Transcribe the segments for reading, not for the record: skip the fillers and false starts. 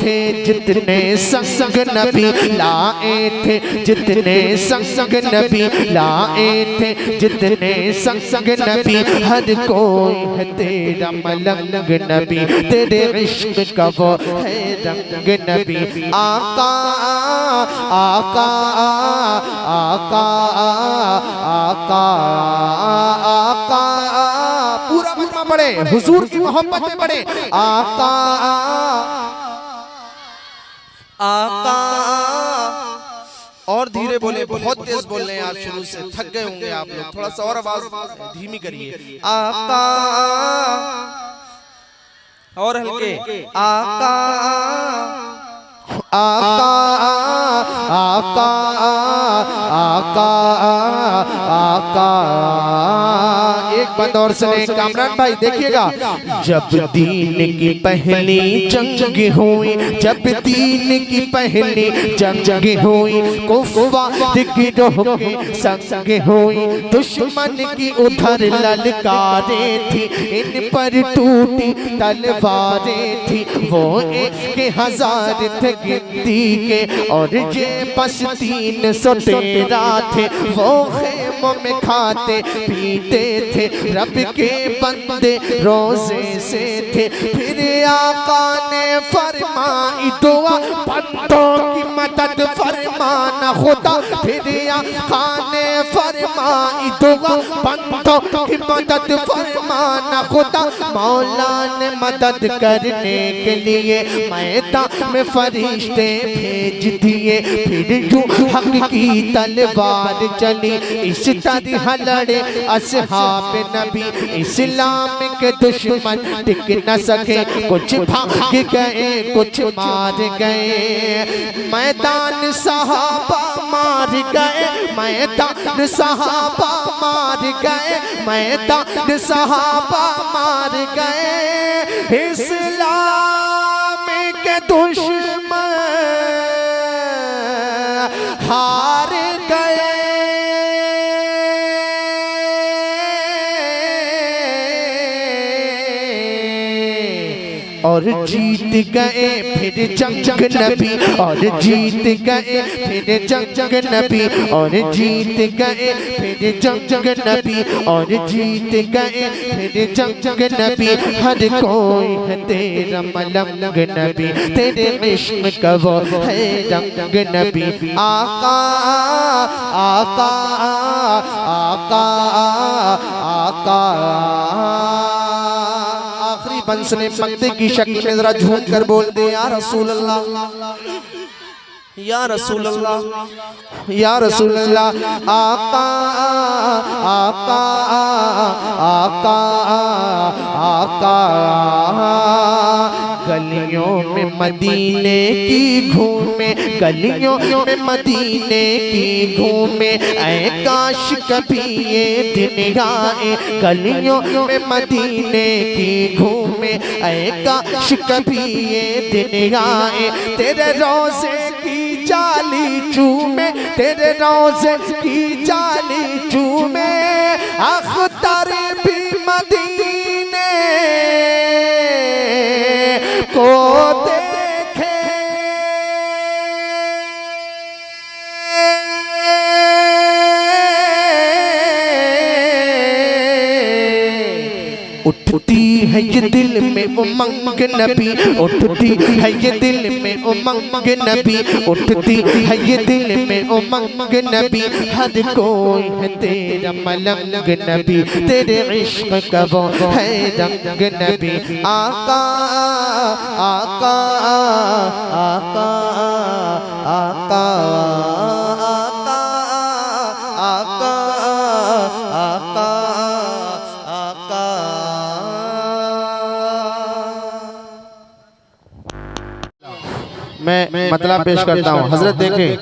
थे जितने संग नबी, लाए थे जितने संग नबी, लाए थे जितने संग नबी, हर कोई है तेरा मलंग नबी, तेरे इश्क का वो है रंग नबी। आका आका आका आका आका, पूरा मजमा पढ़े, हुजूर की मोहब्बत में पढ़े। आका आका, और धीरे बोले, बहुत तेज बोल रहे हैं आज, शुरू से थक गए होंगे आप लोग, थोड़ा सा और आवाज धीमी करिए। आका, और हल्के, आका आका आका आका आका। एक बात और सुने कामरान भाई, देखिएगा, जब दीन की पहली जंग हुई, जब दीन की पहली जंग हुई, कुफार गिरोह के संग हुई, दुश्मन की उधर ललकारें थी, इन पर टूटी तलवारें थी, वो 1000 थे गिनती के, और ये बस 313 थे, वो खेमों में खाते पीते थे, रब के बंदे रोजे से थे। फिर आका ने फरमाई दुआ, बंदों की मदद फरमाना खुदा, फिर आका ने फरमाई दुआ, बंदों की मदद फरमाना खुदा, मौला ने मदद करने के लिए मैदान में फरिश्ते भेज दिए, फिर यूं हक की तलवार चली, इस तरह लड़े असहाब नबी, इस्लाम के दुश्मन टिक न सके, कुछ भाग गए कुछ मार गए, मैदान सहाबा मार गए, मैदान सहाबा मार गए, मैदान सहाबा मार गए, इस्लाम के दुश्मन हार गए, और जीत गए फिर जंग नबी, और जीत गए फिर जंग नबी, और जीत गए फिर जंग नबी, और जीत गए फिर जंग नबी, हर कोई है तेरा मलंग नबी, तेरे इश्क का वो है रंग नबी। आका आका आका आका, आखिरी बंस ने मक्ते की शक्ल में जरा झूम कर बोल दे, या रसूल अल्लाह, या रसूल अल्लाह, या रसूल अल्लाह। आका आका आका आका, गलियों में मदीने की घूमे, गलियों में मदीने की घूमे, ऐ काश कभी ये दिन आए, गलियों में मदीने की घूमे, ऐ काश कभी ये दिन आए, तेरे रोज़े की जाली चूमे, तेरे रोज़े की जाली चूमे, अख्तर भी मदीने को देखे, उठती है ये दिल में उमंग नबी, उठती है ये दिल में उमंग नबी, उठती है ये दिल में उमंग नबी, हर कोई है तेरा मलंग नबी, तेरे इश्क का वो है रंग नबी। आका आका आका आका आका आका आका। मैं मतलब पेश करता हूँ, हजरत देखें,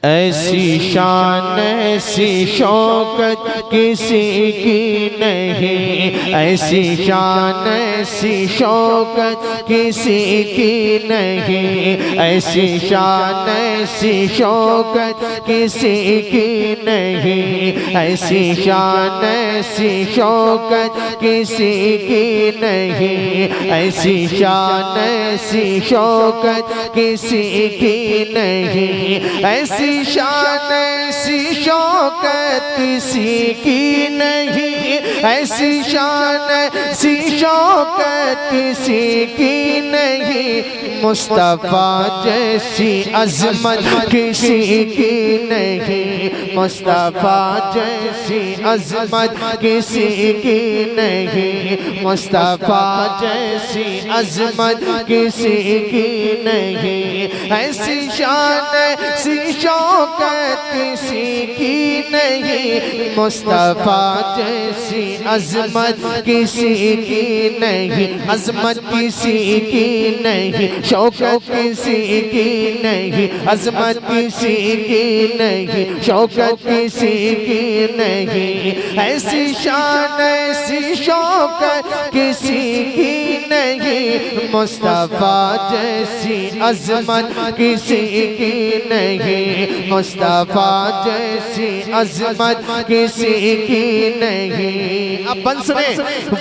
ऐसी शान ऐसी शौकत किसी की नहीं, ऐसी शान ऐसी शौकत किसी की नहीं, ऐसी शान ऐसी शौकत किसी की नहीं, ऐसी शान ऐसी शौकत किसी की नहीं, ऐसी शान ऐसी शौकत किसी की नहीं, ऐसी शान ऐसी शौकत किसी की नहीं, ऐसी शान ऐसी शौकत किसी की नहीं, मुस्तफा जैसी अजमत किसी की नहीं, मुस्तफा जैसी अजमत किसी की नहीं, मुस्तफा जैसी अजमत किसी की नहीं, ऐसी शान ऐसी शौकत किसी की नहीं, मुस्तफा जैसी अजमत किसी की नहीं, अजमत किसी की नहीं, शौकत किसी की नहीं, अजमत किसी की नहीं, शौकत किसी की नहीं, ऐसी शान ऐसी शौकत किसी की नहीं, मुस्तफा जैसी अजमत किसी की नहीं, मुस्तफा जैसी अजमत किसी की नहीं। अब बन सुने,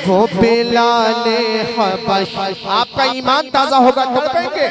वो बिलाले हबश, आपका ईमान ताजा होगा तो कहेंगे,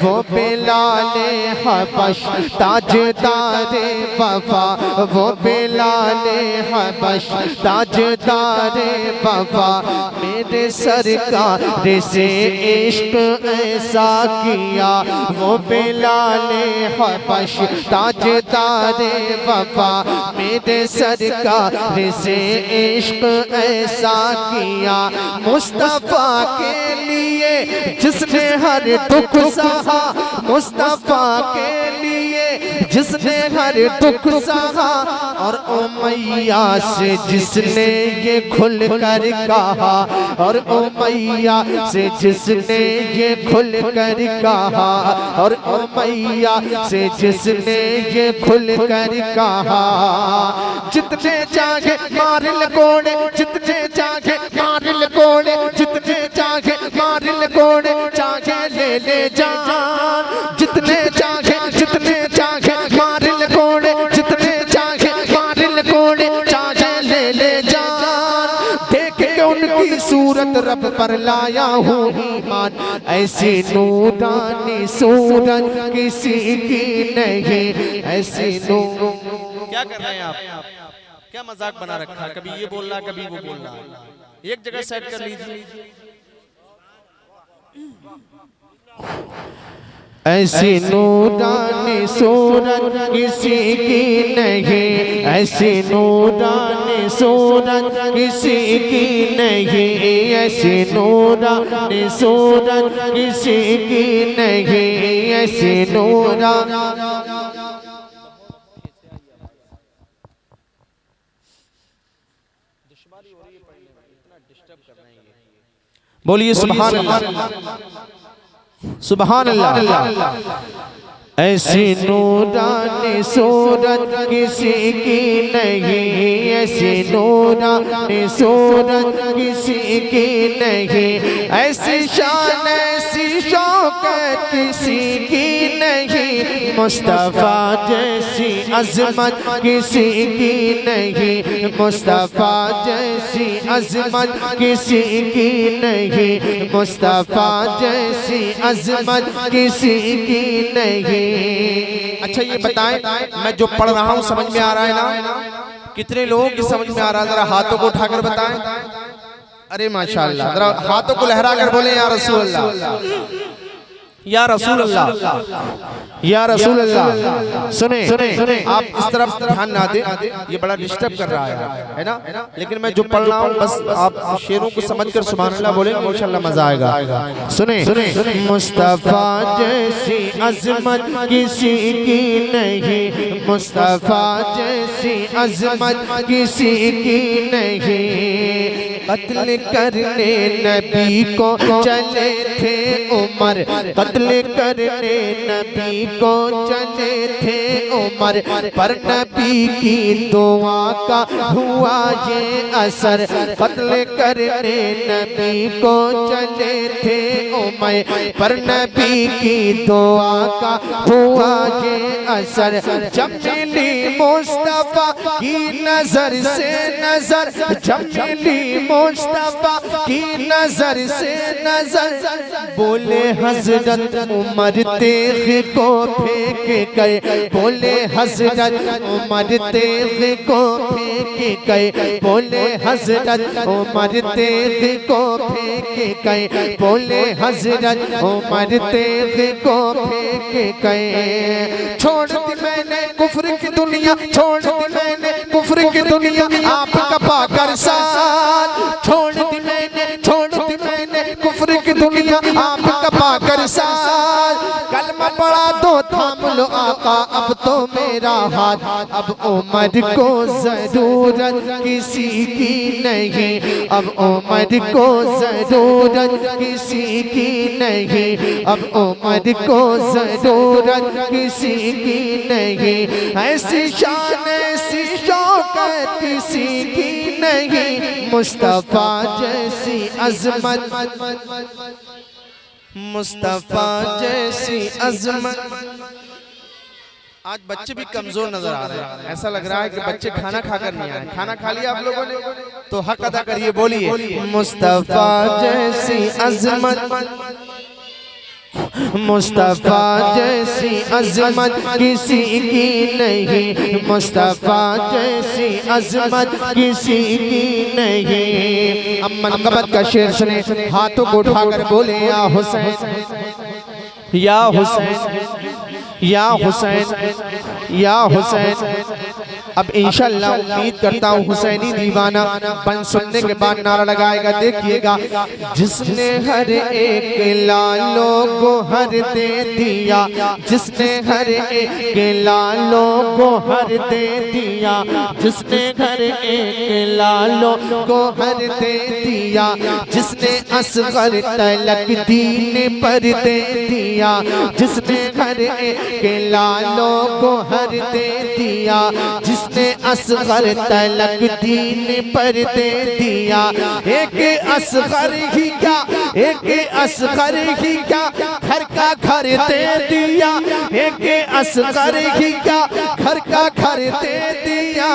वो बिलाले हबश ताजदारे वफा, वो बिलाले हबश ताजदारे वफा, मेरे सरकार से इश्क ऐसा किया, वो बिलाले हबश ताजदारे वफा, मेरे सरकार से इश्क ऐसा किया, मुस्तफा के लिए जिसने हर दुख सहा, मुस्तफा के लिए जिसने हर दुख सहा, और उमैया से जिसने ये खुल कर कहा, और उमैया से जिसने ये खुल कर कहा, और उमैया से जिसने ये खुल कर कहा, जितने चाहे मार लकोड़े, जितने चाहे मार लकोड़े, जितने चाहे मार लकोड़े, चाहे ले ले जान, जितने चाहे मार लकोड़े, जितने चाहे मार लकोड़े, चाहे ले ले जान, देख के उनकी सूरत रब पर लाया हूँ ईमान, ऐसी नूरानी सूरत किसी की नहीं, ऐसी नूर। क्या कर रहे हैं आप? क्या मजाक बना रखा है? कभी ये बोल रहा, कभी वो बोल रहा है। एक जगह सेट कर लीजिए। ऐसी नूरानी सूरत किसी की नहीं, ऐसी नूरानी सूरत किसी की नहीं, ऐसी नूरानी सूरत किसी की नहीं, ऐसी नूरा। बोलिए सुभान अल्लाह, सुभान अल्लाह। ऐसी नूरानी सूरत किसी की नहीं, ऐसी नूरानी सूरत किसी की नहीं, ऐसी शान ऐसी शौकत किसी की नहीं, मुस्तफा जैसी अजमत किसी की नहीं, मुस्तफा जैसी अजमत किसी की नहीं, मुस्तफा जैसी अजमत किसी की नहीं। अच्छा ये बताएं, मैं जो पढ़ रहा हूँ समझ में आ रहा है ना? कितने लोगों की समझ में आ रहा है? जरा हाथों को उठाकर बताएं। अरे माशाअल्लाह, जरा हाथों को लहरा कर बोले या रसूल अल्लाह, या रसूल अल्लाह, या रसूल अल्लाह। सुने आप इस तरफ ध्यान ना दें, ये बड़ा डिस्टर्ब कर रहा है ना? लेकिन मैं जो पढ़ रहा हूँ बस आप शेरों को समझकर सुभान अल्लाह बोलेंगे, इंशाअल्लाह मजा आएगा। सुने, मुस्तफा जैसी अजमत किसी की नहीं, मुस्तफा जैसी अजमत किसी की नहीं, कत्ल करने नबी को चले थे उमर, कत्ल करने नबी को चले थे उमर, पर नबी की दुआ का हुआ ये असर। कत्ल करने नबी को चले थे उमर, पर नबी की दुआ का हुआ ये असर। जब मिली मुस्तफा की नजर से नजर, जब मिली मुस्तफा की नजर से नजर, बोले हजरत उमर तेग को फेंक गए, बोले हजरत उमर तेग को फेंक गए, बोले हजरत उमर तेग को फेंक गए, बोले हजरत उमर तेग को फेंक गए। छोड़ दी मैंने कुफ्र की दुनिया, छोड़ दी मैंने कुफ्र की दुनिया, आपका पाकर साथ। छोड़ दी मैंने कुफ्र की दुनिया, आपका पाकर साथ। कलमा पढ़ा दो थाम लो आका अब तो मेरा हाथ। अब उमर को जरूरत किसी की नहीं, अब उमर को जरूरत किसी की नहीं, अब उमर को जरूरत किसी की नहीं। ऐसी शान ऐसी शौकत किसी की नहीं, मुस्तफा जैसी अजमत, मुस्तफा जैसी अजमत। आज बच्चे भी कमजोर नजर आ रहे हैं, ऐसा लग रहा है कि बच्चे खाना खाकर नहीं आए। खाना खा लिया आप लोगों ने तो हक अदा करिए, बोलिए मुस्तफा जैसी अजमत, मुस्तफा जैसी अजमत किसी की नहीं, मुस्तफा जैसी अजमत किसी की नहीं। अब मनक़बत का शेर सुने, हाथों को उठाकर बोले या हुसैन, या हुसैन, या हुसैन, या हुसैन। अब इंशाअल्लाह उम्मीद करता हूँ हुसैनी दीवाना बन सुनने के बाद नारा लगाएगा। देखिएगा, जिसने हर एक लालों को हर दे दिया, जिसने हर एक लालों को हर दे दिया, जिसने हर एक लालों को हर दे दिया, जिसने असगर तलक दीन पर दे दिया, जिसने हर एक लालों को हर दे दिया, जिसने असगर तलक दीन पर दे दिया। एक असगर ही क्या, एक असगर ही क्या, घर का घर दे दिया, एक असगर ही क्या, घर का घर दे दिया।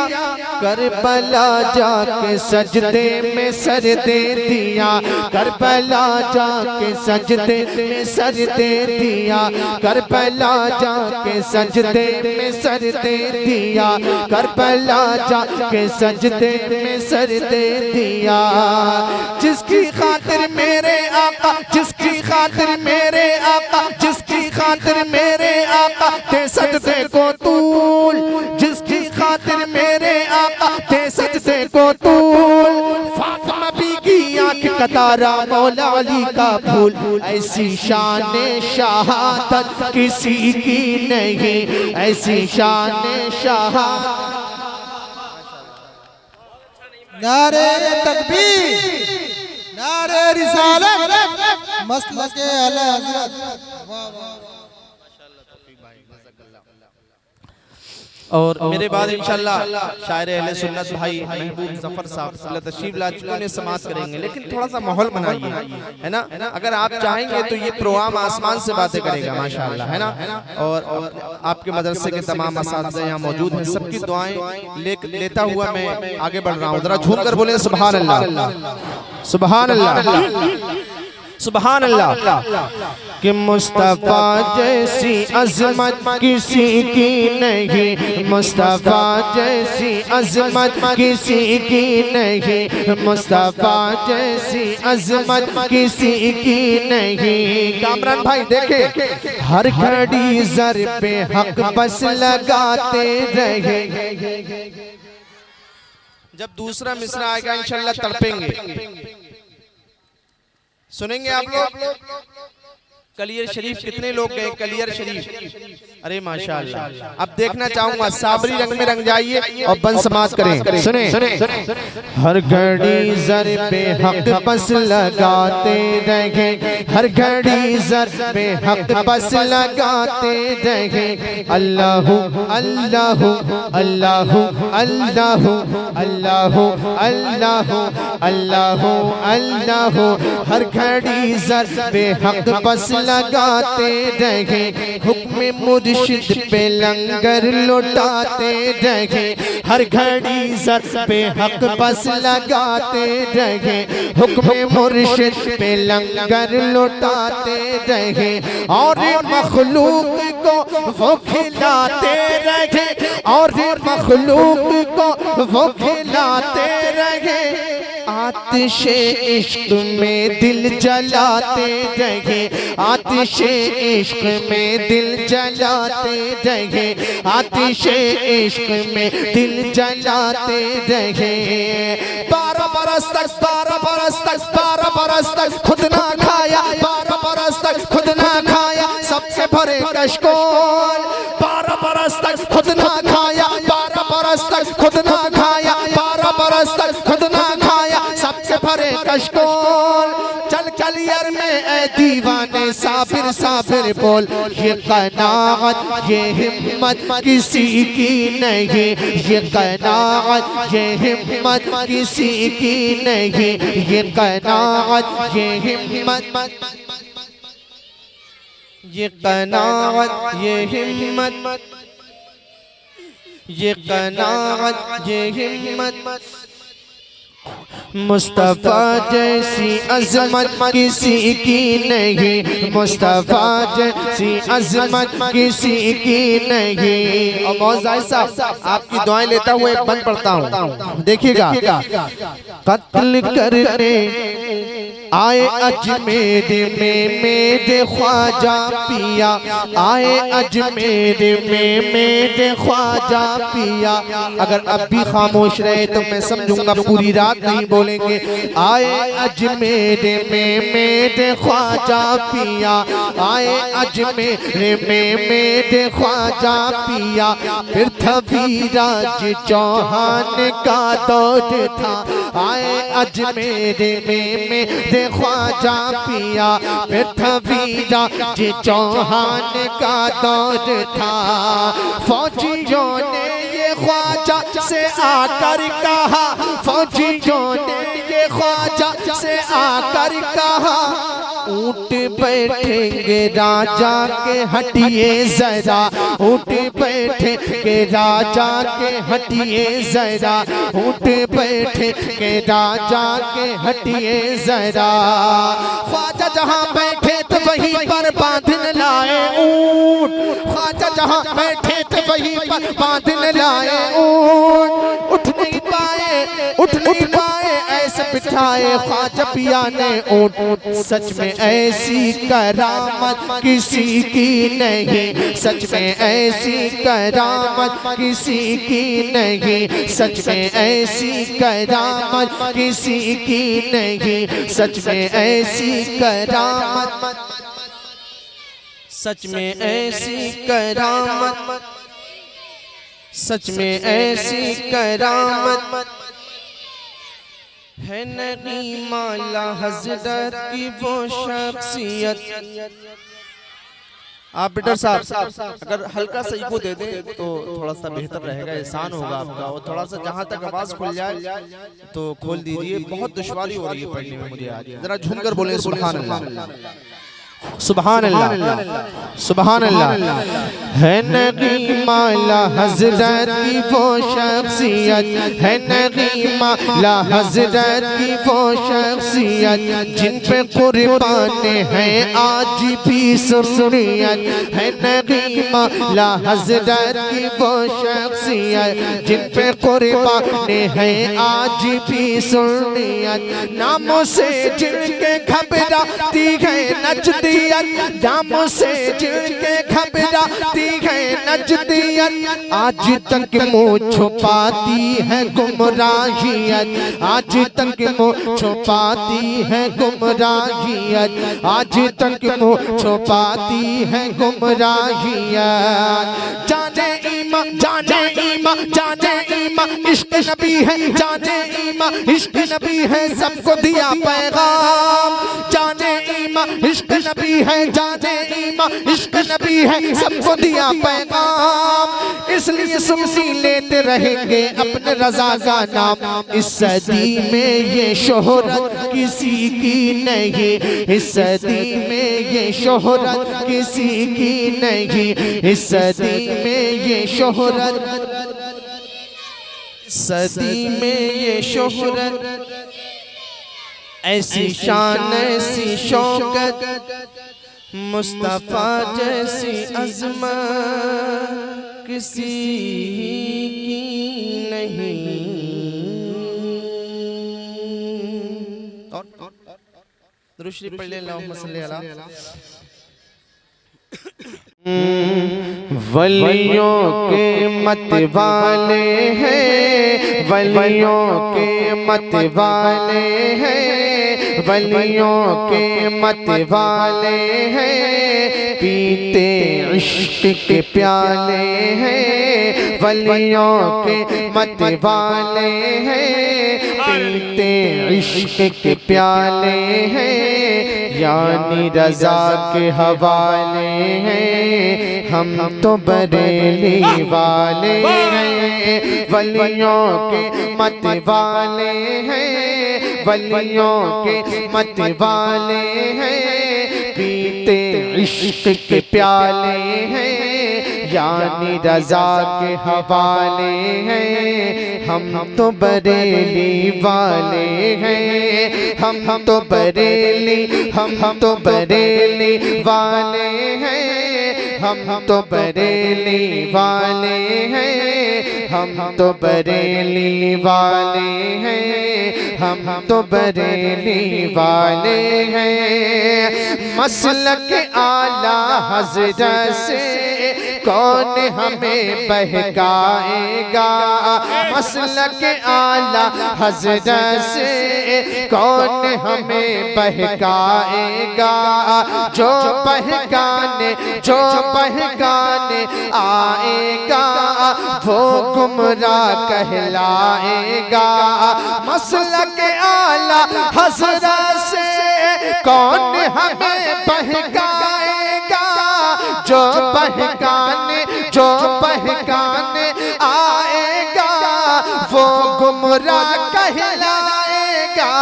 करबला जाके सजदे में सर दे दिया, करबला जाके सजदे में सर दे दिया, करबला जाके सजदे में सर दे दिया, करबला जाके सजदे में सर दे दिया। जिसकी खातिर मेरे आका, जिसकी खातिर मेरे आका, जिसकी खातिर मेरे आका ते सजदे को तूल, जिसकी खातिर मेरे आका ते सजदे को तूल। फातिमा बी की आंख का तारा, मौला अली का फूल, ऐसी शान शहादत किसी की नहीं, ऐसी शान शहादत। नारे तकबीर, नारे रिसालत, मसलके आला हज़रत। और मेरे बाद इंशाअल्लाह शायर अहले सुन्नत भाई महबूब जफर साहब तशरीफ ला चुके हैं, समाअत करेंगे। लेकिन थोड़ा सा माहौल बनाइए, है ना। अगर आप चाहेंगे तो ये प्रोग्राम आसमान से बातें करेगा माशाअल्लाह, है ना। और आपके मदरसे के तमाम असातिज़ा यहाँ मौजूद हैं, सबकी दुआएं लेता हुआ मैं आगे बढ़ रहा हूँ। जरा झूम कर बोले सुभान अल्लाह, सुभान अल्लाह, सुभान अल्लाह। कि मुस्तफा जैसी अजमत किसी की नहीं, मुस्तफा जैसी अजमत किसी की नहीं, मुस्तफा जैसी अजमत किसी की नहीं। कामरान भाई देखे, हर घड़ी जर पे हक बस लगाते रहे। जब दूसरा मिसरा आएगा इंशाअल्लाह तड़पेंगे, सुनेंगे आप लोग। कलियर शरीफ कितने लोग गए कलियर शरीफ? अरे माशाअल्लाह। अब देखना चाहूंगा साबरी रंग में रंग जाइए और बंद समाप्त करें। सुने हर घड़ी जर पे हक बस लगाते रहे, हर घड़ी जर पे हक बस लगाते रहे। अल्लाह अल्लाह अल्लाह अल्लाह अल्लाह अल्लाह अल्लाह अल्लाह, हर घड़ी जर पे हक बस लगाते रहे। हुक्म मुर्शिद पे लंगर लुटाते रहे, हर घड़ी जर पे हक बस लगाते रहे। हुक्म मुर्शिद पे लंगर लुटाते रहे और मखलूक को वो खिलाते रहे, और मखलूक को वो खिलाते रहे। आतिशे इश्क में दिल जलाते रहे, आतिशे इश्क में दिल जलाते रहे, आतिशे इश्क में दिल जलाते रहे। 12 बरस तक 12 बरस तक 12 बरस तक खुद ना खाया, 12 बरस तक खुद ना खाया, सबसे भरे कशकोल। 12 बरस तक खुद ना खाया, 12 बरस तक खुद ना खाया, 12 बरस तक खुद ना खाया, सबसे भरे कशकोल। चल कलियर में ए दीवाने साबिर साबिर बोल, ये कनाअत ये हिम्मत किसी की नहीं, ये कनाअत ये हिम्मत किसी की नहीं, ये कनाअत ये हिम्मत, ये कनाअत ये हिम्मत, ये कनाअत ये हिम्मत। मुस्तफा जैसी अजमत किसी की नहीं, मुस्तफा जैसी अजमत किसी की नहीं। और मौज़ाई साहब आपकी दुआएं लेता हुआ एक बंद पढ़ता हूँ, देखिएगा। कत्ल करने आए अजमेर में मेरे ख्वाजा पिया, आए अजमेर में मेरे ख्वाजा पिया। अगर अब भी खामोश रहे तो मैं समझूंगा पूरी रात नहीं बोलेंगे। आए अजमेर में मेरे ख्वाजा पिया, आए अजमेर में मेरे ख्वाजा पिया। पृथ्वीराज चौहान का दौर था, आए अजमेर में मेरे ख्वाजा पिया। पृथ्वीराज चौहान का दौर था, फौजियों ने ये ख्वाजा से आकर कहा, फौजियों ने ये ख्वाजा से आकर कहा। ऊँट बैठेंगे राजा के हटिए जरा, ऊँट बैठेंगे राजा के हटिए जरा, ऊँट बैठेंगे राजा के हटिए जरा। ख्वाजा जहाँ बैठे तो वहीं पर बांधने लाए ऊँट, ख्वाजा जहाँ बैठे तो वहीं पर बांधने लाए ऊँट। उठ नहीं पाए, उठ नहीं पाए, ऐसे बिठाए ख्वाजा पिया ने ऊँट। सच में ऐसी करामत किसी की नहीं, सच में ऐसी करामत किसी की नहीं, सच में ऐसी करामत किसी की नहीं, सच में ऐसी करामत, सच में ऐसी करामत, सच में ऐसी करामत है नहीं माला हजरत की वो शख्सियत। आप बेटर साहब अगर हल्का सा इको दे दें तो थोड़ा सा बेहतर रहेगा, एहसान होगा आपका। और थोड़ा सा जहाँ तक आवाज खुल जाए तो खोल दीजिए, बहुत दुश्वारी हो रही है पढ़ने में मुझे आज। जरा झूमकर बोले सुभान अल्लाह, सुभान अल्लाह, सुभान अल्लाह। है नगी माला हजरत की वो शख्सियत, है नगी माला हजरत की वो शख्सियत, जिन पे कुर्बान है आज भी सुन्नियत। है नगी माला हजरत की वो शख्सियत, जिन पे कुर्बान है आज भी सुन्नियत। नामों से जिनके घबराती है नचती नजदियत नाम से जिनके घबराती है नजदियत आज तक मुँह छुपाती है गुमराहियत आज तक मुँह छुपाती है गुमराहियत आज तक मुँह छुपाती है गुमराहियत जाने ईमान जाने ईमान जाने ईमान इश्क नबी है जाने ईमान इश्क नबी है सबको दिया पैगाम जाने ईमान इश्क नबी है जाने ईमान इश्क नबी है सबको दिया पैगाम इसलिए सुन्नी लेते रहेंगे अपने रज़ा का नाम इस सदी में ये शोहरत किसी की नहीं इस सदी में ये शोहरत किसी की नहीं इस सदी में ये शोहरत सदी में ये शोहरत ऐसी शान ऐसी शौकत मुस्तफा जैसी अज़मत किसी की नहीं। और दुरूद शरीफ पढ़ ले अल्लाहुम्मा सल्ली अला वलियों के मत वाले हैं वलियों के मत वाले हैं वलियों के मत वाले हैं पीते इश्क के प्याले हैं वलियों के मत वाले हैं पीते इश्क के प्याले हैं यानी रज़ा के हवाले हैं हम तो बरेली वाले हैं वलियों के मत वाले हैं वलियों के मत वाले हैं पीते इश्क के प्याले हैं यानी रज़ा के हवाले हैं हम तो बरेली वाले हैं हम तो बरेली हम तो बरेली वाले हैं हम तो बरेली वाले हैं हम तो बरेली वाले हैं हम तो बरेली वाले हैं मसलक आला हज़रत से कौन हमें बहकाएगा मसलक आला हज़रत से कौन हमें बहकाएगा जो बहकाने आएगा वो गुमराह कहलाएगा मसलक आला हज़रत से कौन हमें बहकाएगा जो बहकाने आएगा वो गुमराह कहलाएगा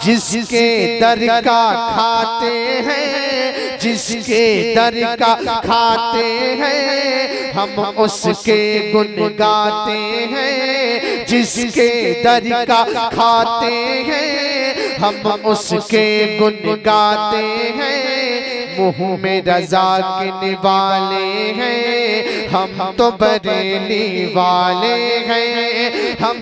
जिसके दर का खाते हैं जिसके दर का खाते हैं हम उसके गुण गाते हैं जिसके दर का खाते हैं हम उसके गुण गाते हैं मुँह में रज़ा के निवाले हैं हम तो बरेली वाले हैं हम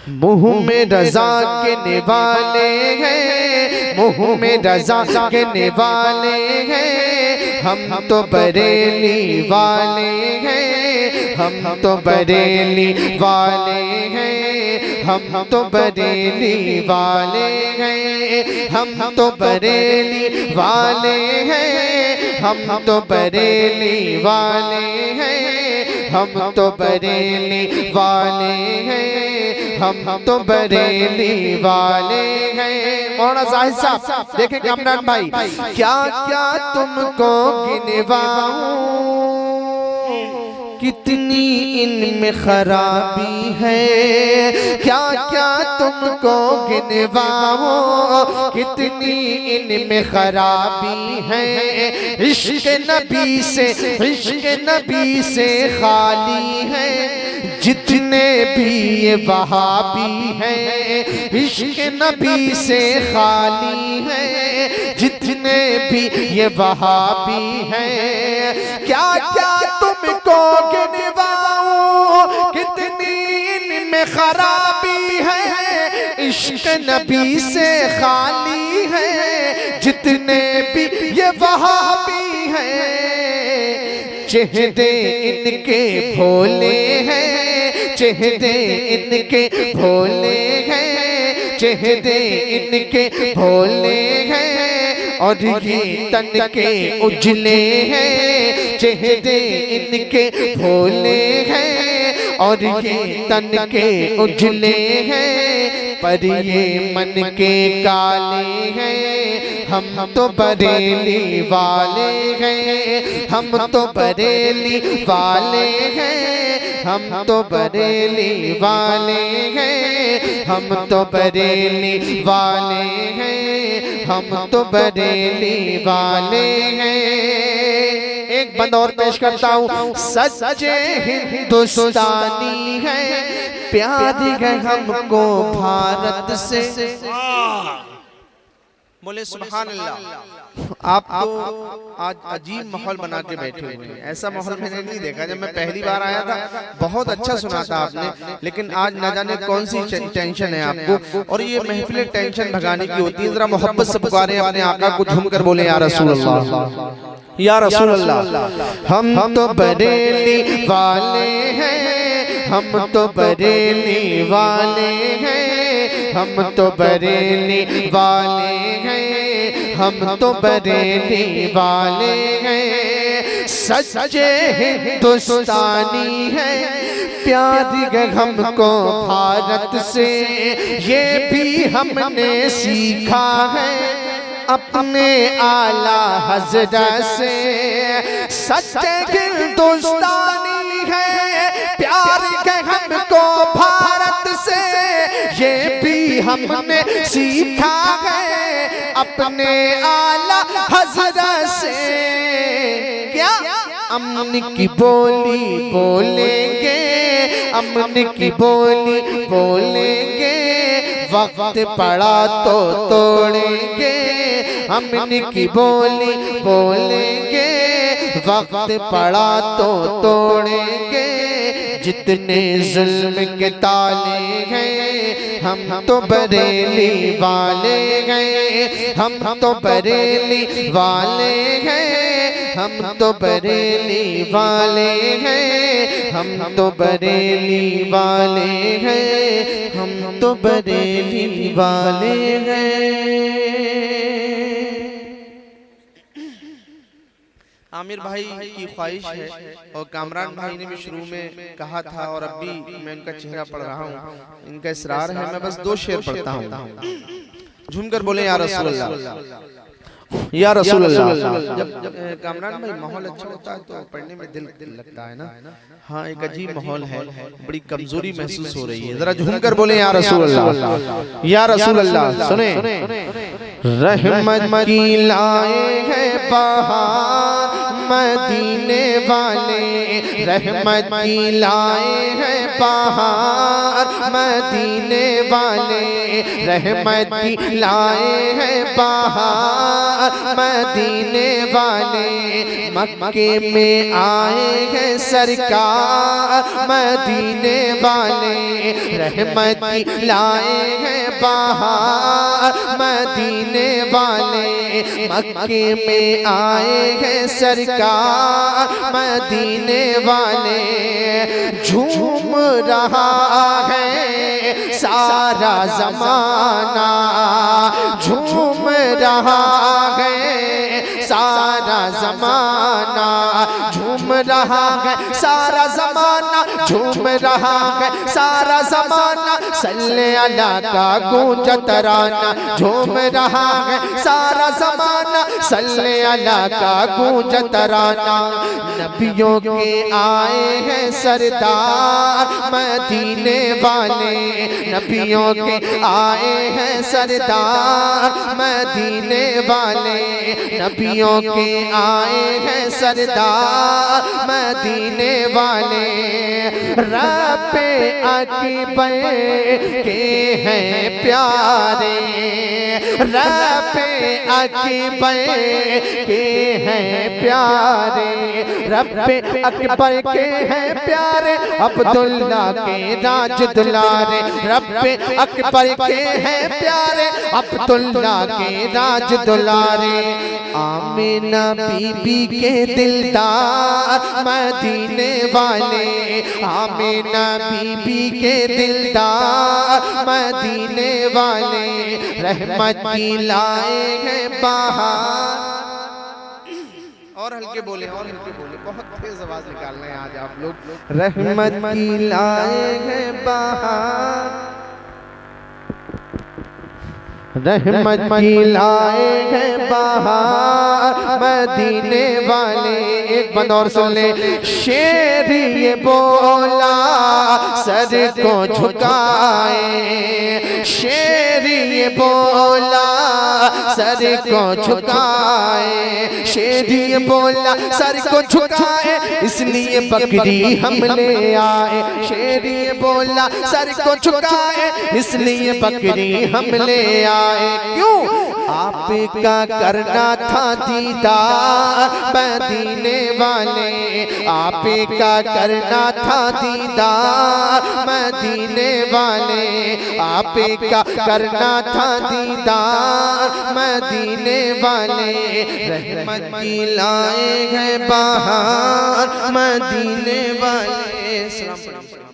मुँह में रज़ा के निवाले हैं मुँह में रज़ा के निवाले हैं हम तो बरेली वाले हैं हम तो बरेली वाले हैं हम तो बरेली वाले हैं हम तो बरेली वाले हैं हम तो बरेली वाले हैं हम तो बरेली वाले हैं हम तो बरेली वाले हैं। मौलाना जाहिद साहब देखें कामरान भाई क्या क्या तुमको गिनवाऊं कितनी इनमें खराबी है क्या क्या तुमको गिनवाऊं कितनी इनमें खराबी है इश्क नबी से खाली है जितने भी ये वहाबी हैं इश्क नबी से खाली है जितने भी ये वहाबी हैं क्या क्या तुमको गिनवाऊं कितनी में खराबी है, इश्क नबी से खाली है। जितने भी ये वहाबी हैं, चेहरे इनके भोले हैं, चेहरे इनके भोले हैं, चेहरे इनके भोले हैं और ये तन के उजले हैं। चेहरे इनके भोले हैं और ये तन के उजले हैं, पर ये मन के काले हैं। हम तो बरेली वाले हैं, हम तो बरेली वाले हैं, हम तो बरेली वाले हैं, हम तो बरेली वाले हैं, हम तो बरेली वाले हैं। एक बंद और पेश करता हूँ। सच्चे हिंदुस्तानी है, प्यार है हमको भारत से। बोले सुभान अल्लाह। आप तो आज अजीब माहौल बना के बैठे हुए हैं। ऐसा माहौल मैंने नहीं देखा। जब मैं पहली बार आया था बहुत अच्छा सुना था आपने, लेकिन आज न जाने कौन सी टेंशन है आपको। और ये महफिल टेंशन भगाने की होती है। जरा मोहब्बत से पुकारे अपने आका को, झूम कर बोले या रसूल अल्लाह, या रसूल अल्लाह। हम तो बरेली वाले हैं, हम तो बरेली वाले हैं, हम तो बरेली वाले हैं, हम तो बरेली वाले हैं। सच्चे हिंदुस्तानी है, प्यार है हमको भारत से। ये भी हमने सीखा है अपने आला हज़रत से। सच्चे हिंदुस्तानी है, प्यार है हमको भारत से। ये भी हमने सीखा है अपने आला हज़रत से। क्या अमन की बोली बोलेंगे, अमन की बोली बोलेंगे, वक्त पड़ा तो तोड़ेंगे। अमन की बोली बोलेंगे, वक्त पड़ा तो तोड़ेंगे। जितने जुल्म के ताले हैं, हम तो बरेली वाले हैं, हम तो बरेली वाले हैं, हम तो बरेली वाले हैं, हम तो बरेली वाले हैं, हम तो बरेली वाले हैं। आमिर भाई की ख्वाहिश है और कामरान भाई ने भी शुरू में कहा था और अब भी मैं उनका चेहरा पढ़ रहा हूँ, इनका इसरार है। मैं बस 2 शेर पढ़ता हूँ। झूमकर बोले या रसूल अल्लाह, या रसूल अल्लाह। जब कामरान भाई माहौल अच्छा होता है तो पढ़ने में दिल लगता है ना। हाँ, एक अजीब माहौल है, बड़ी कमजोरी महसूस हो रही है। जरा झूमकर बोले या रसूल अल्लाह, या रसूल अल्लाह। सुने, रहमत की लाए हैं बहार मदीने वाले, रहमत की लाए हैं बहार मदीने वाले, रहमत की लाए हैं बहार मदीने वाले। मक्के में आए हैं सरकार मदीने वाले, रहमत की लाए हैं बहार मदीने वाले। मक्के में आए हैं सरकार मदीने वाले। झूम रहा है सारा जमाना, झूम रहा है सारा जमाना, झूम रहा है सारा जमाना, झूम रहा है सारा जमाना। सल्ले अला का गूंज तराना, झूम रहा है सारा जमाना, सल्ले अला का गूंज तराना। नबियों के आए हैं सरदार मदीने वाले, नबियों के आए हैं सरदार मदीने वाले, नबियों के आए हैं सरदार मदीने वाले। रब पे अकबर के हैं प्यारे, रब पे अकबर के हैं प्यारे, रब पे अकबर के हैं प्यारे, अब्दुल्ला के राज दुलारे, रब पे अकबर के हैं प्यारे, अब्दुल्ला के राज दुलारे। आमिना बीबी के दिलदार मदीने वाले, आमिना बीबी के दिलदार मदीने वाले, रहमत की लाए हैं बाहर। और हल्के बोले, और हल्के बोले, बहुत तेज आवाज निकालना है आज आप लोग। रहमत की लाए हैं बाहर, रहमत की लाए हैं बाहर मदीने वाले। एक बंद और सुन ले। शेर ये बोला सर को झुकाए, शेर ये बोला सर को झुकाए, शेर ये बोला सर को झुकाए, इसलिए बकरी हम ले आए, शेर ये बोला सर को झुकाए, इसलिए बकरी हम ले आए। क्यों? आपका करना था दीदार मदीने वाले, आपका करना था दीदार मदीने वाले, आपका करना था दीदार मदीने वाले, रहमत की लाए हैं बाहर मदीने वाले।